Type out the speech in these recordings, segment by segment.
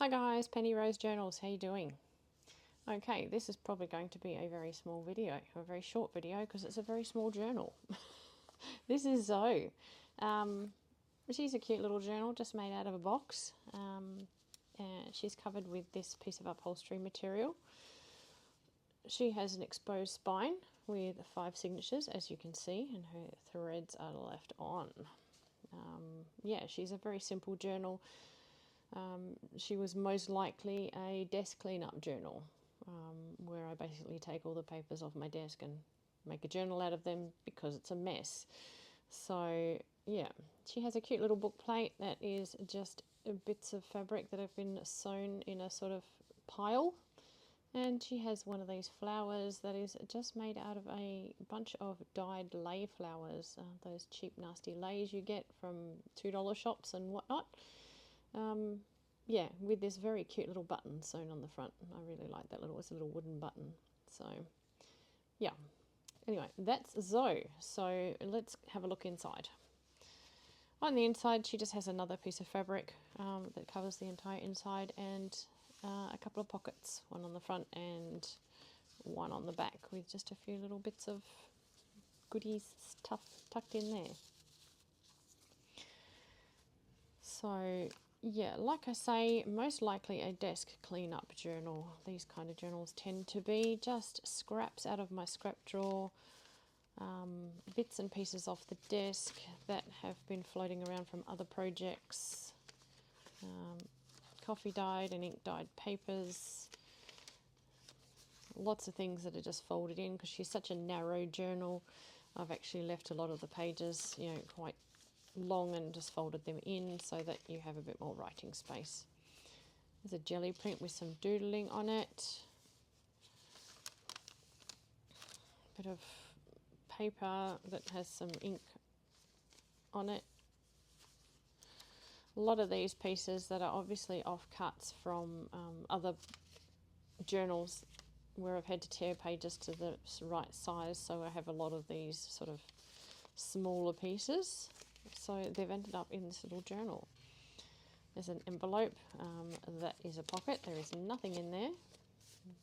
Hi guys, Penny Rose Journals, how you doing? Okay, this is probably going to be a very small video, or a very short video, because it's a very small journal. This is Zoe. She's a cute little journal, just made out of a box. And she's covered with this piece of upholstery material. She has an exposed spine with 5 signatures, as you can see, and her threads are left on. Yeah, she's a very simple journal. She was most likely a desk cleanup journal, where I basically take all the papers off my desk and make a journal out of them because it's a mess. So yeah, she has a cute little book plate that is just bits of fabric that have been sewn in a sort of pile. And she has one of these flowers that is just made out of a bunch of dyed lei flowers, those cheap nasty leis you get from $2 shops and whatnot. Yeah, with this very cute little button sewn on the front. I really like that it's a little wooden button. So yeah, anyway, that's Zoe. So let's have a look inside. On the inside, she just has another piece of fabric that covers the entire inside, and a couple of pockets, one on the front and one on the back, with just a few little bits of goodies tucked in there. So yeah, like I say, most likely a desk cleanup journal. These kind of journals tend to be just scraps out of my scrap drawer, bits and pieces off the desk that have been floating around from other projects, coffee dyed and ink dyed papers, lots of things that are just folded in because she's such a narrow journal. I've actually left a lot of the pages, quite long and just folded them in so that you have a bit more writing space. There's a jelly print with some doodling on it. A bit of paper that has some ink on it. A lot of these pieces that are obviously offcuts from other journals where I've had to tear pages to the right size, so I have a lot of these sort of smaller pieces. So they've ended up in this little journal. There's an envelope, that is a pocket. There is nothing in there,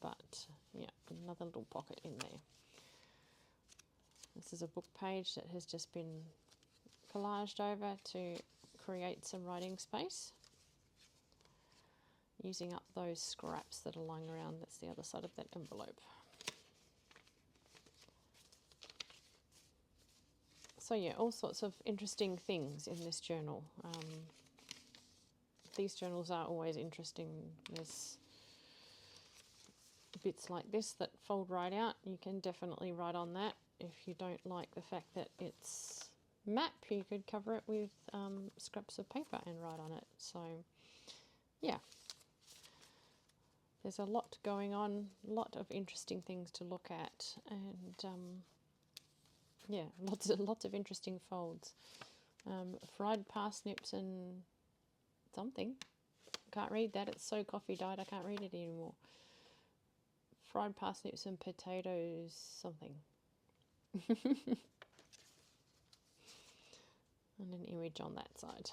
but yeah, another little pocket in there. This is a book page that has just been collaged over to create some writing space, using up those scraps that are lying around. That's the other side of that envelope. So yeah, all sorts of interesting things in this journal. These journals are always interesting. There's bits like this that fold right out. You can definitely write on that. If you don't like the fact that it's map, you could cover it with scraps of paper and write on it. So yeah, there's a lot going on, a lot of interesting things to look at, and yeah, lots of interesting folds. Fried parsnips and something. Can't read that. It's so coffee dyed I can't read it anymore. Fried parsnips and potatoes something. And an image on that side.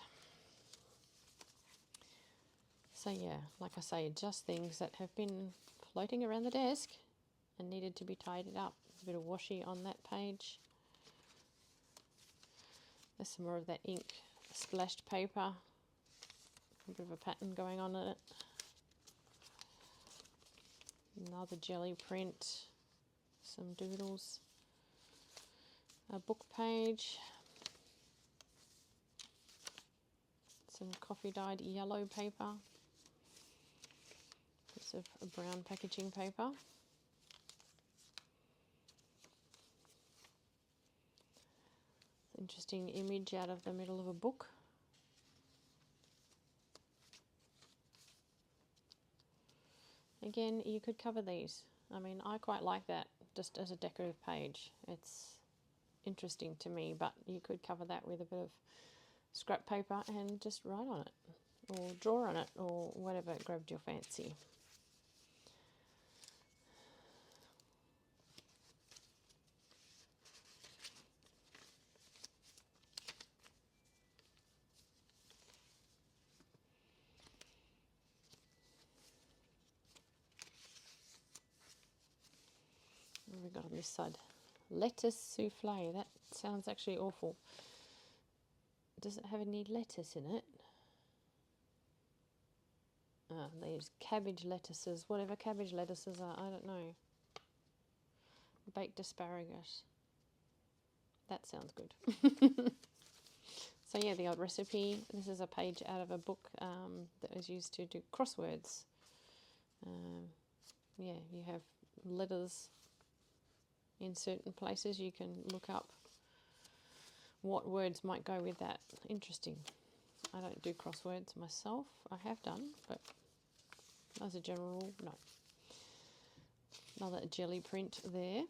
So yeah, like I say, just things that have been floating around the desk and needed to be tidied up. A bit of washi on that page. There's some more of that ink splashed paper. A bit of a pattern going on in it. Another jelly print. Some doodles. A book page. Some coffee dyed yellow paper. Bits of brown packaging paper. Interesting image out of the middle of a book. Again, you could cover these. I mean, I quite like that just as a decorative page. It's interesting to me, but you could cover that with a bit of scrap paper and just write on it, or draw on it, or whatever grabbed your fancy. we got on this side? Lettuce souffle. That sounds actually awful. Does it have any lettuce in it? They use cabbage lettuces, whatever cabbage lettuces are, I don't know. Baked asparagus. That sounds good. So yeah, the old recipe. This is a page out of a book that was used to do crosswords. Yeah, you have letters in certain places. You can look up what words might go with that. Interesting. I don't do crosswords myself. I have done, but as a general rule, no. Another jelly print there.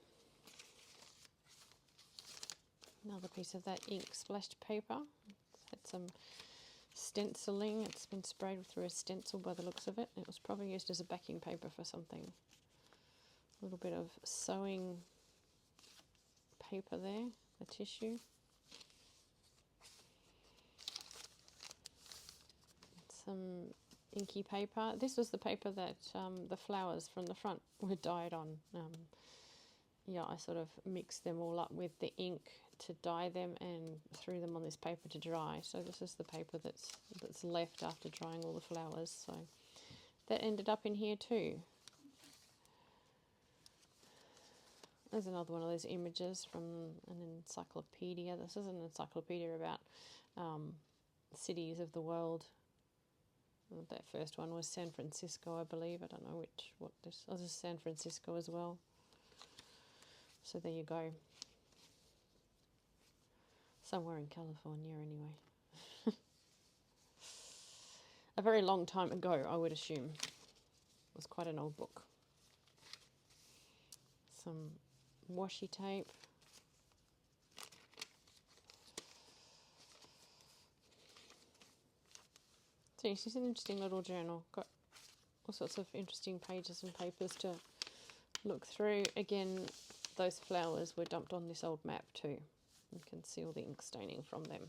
Another piece of that ink splashed paper. It's had some stenciling. It's been sprayed through a stencil by the looks of it. It was probably used as a backing paper for something. A little bit of sewing paper there, the tissue. Some inky paper. This was the paper that the flowers from the front were dyed on. Yeah, I sort of mixed them all up with the ink to dye them and threw them on this paper to dry. So this is the paper that's left after drying all the flowers. So that ended up in here too. There's another one of those images from an encyclopedia. This is an encyclopedia about cities of the world. That first one was San Francisco, I believe. I don't know what this. Oh, this is San Francisco as well. So there you go. Somewhere in California, anyway. A very long time ago, I would assume. It was quite an old book. Some washi tape. So this is an interesting little journal. Got all sorts of interesting pages and papers to look through. Again, those flowers were dumped on this old map too. You can see all the ink staining from them.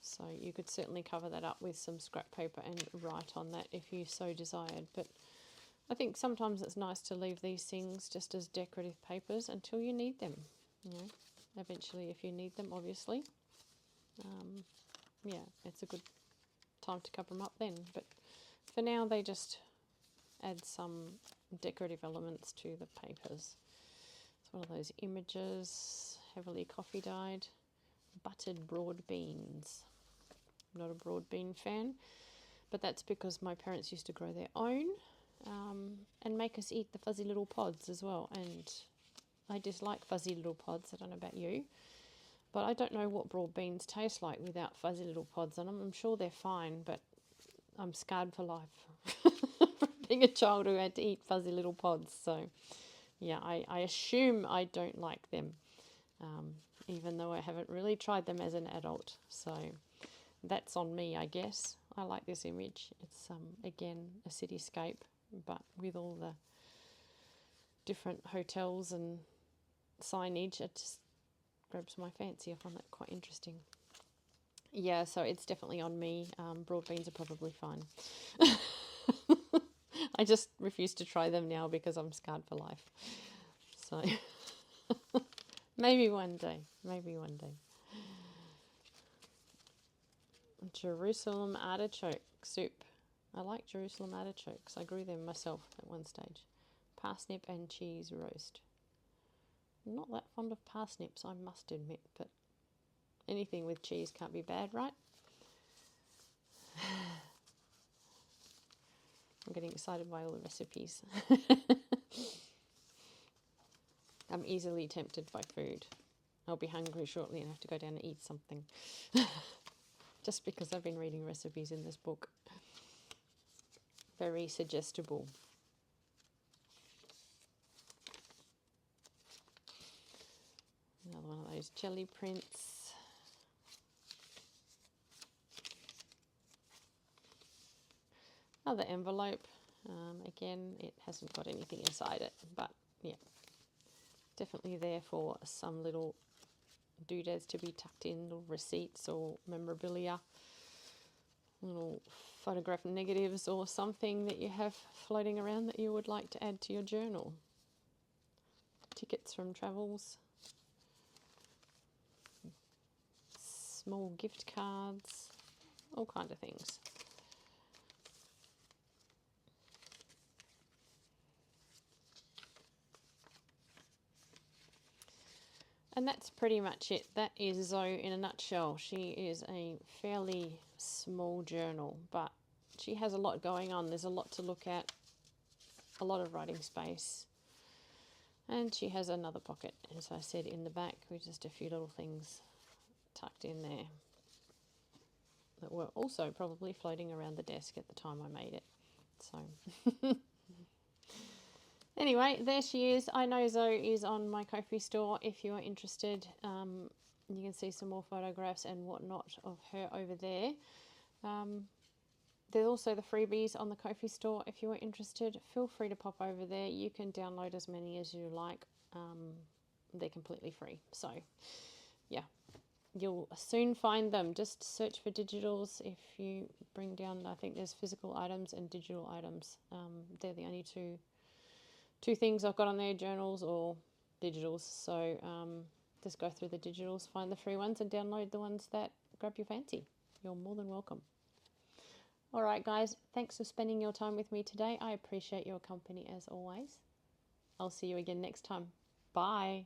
So you could certainly cover that up with some scrap paper and write on that if you so desired. But I think sometimes it's nice to leave these things just as decorative papers until you need them. You know, eventually if you need them, obviously. Yeah, it's a good time to cover them up then. But for now, they just add some decorative elements to the papers. It's one of those images, heavily coffee dyed, buttered broad beans. I'm not a broad bean fan, but that's because my parents used to grow their own and make us eat the fuzzy little pods as well. And I dislike fuzzy little pods. I don't know about you, but I don't know what broad beans taste like without fuzzy little pods on them. I'm sure they're fine, but I'm scarred for life from being a child who had to eat fuzzy little pods. So yeah, I assume I don't like them, even though I haven't really tried them as an adult. So that's on me, I guess. I like this image. It's, again, a cityscape, but with all the different hotels and signage, it just grabs my fancy. I find that quite interesting. Yeah, so it's definitely on me. Broad beans are probably fine. I just refuse to try them now because I'm scarred for life. So maybe one day. Maybe one day. Jerusalem artichoke soup. I like Jerusalem artichokes. I grew them myself at one stage. Parsnip and cheese roast. I'm not that fond of parsnips, I must admit, but anything with cheese can't be bad, right? I'm getting excited by all the recipes. I'm easily tempted by food. I'll be hungry shortly and have to go down and eat something. Just because I've been reading recipes in this book. Very suggestible. Another one of those jelly prints. Another envelope. Again, it hasn't got anything inside it, but yeah, definitely there for some little doodads to be tucked in, little receipts or memorabilia, little photograph negatives or something that you have floating around that you would like to add to your journal. tickets from travels, small gift cards, all kinds of things. And that's pretty much it. That is Zoe in a nutshell. She is a fairly small journal, but she has a lot going on. There's a lot to look at, a lot of writing space. And she has another pocket, as I said, in the back with just a few little things tucked in there that were also probably floating around the desk at the time I made it. So anyway, there she is. I know Zoe is on my Ko-fi store. If you are interested, you can see some more photographs and whatnot of her over there. There's also the freebies on the Ko-fi store. If you are interested, feel free to pop over there. You can download as many as you like. They're completely free. So, yeah, you'll soon find them. Just search for digitals. If you bring down, I think there's physical items and digital items. They're the only two things I've got on there, journals or digitals. So just go through the digitals, find the free ones and download the ones that grab your fancy. You're more than welcome. All right, guys, thanks for spending your time with me today. I appreciate your company as always. I'll see you again next time. Bye.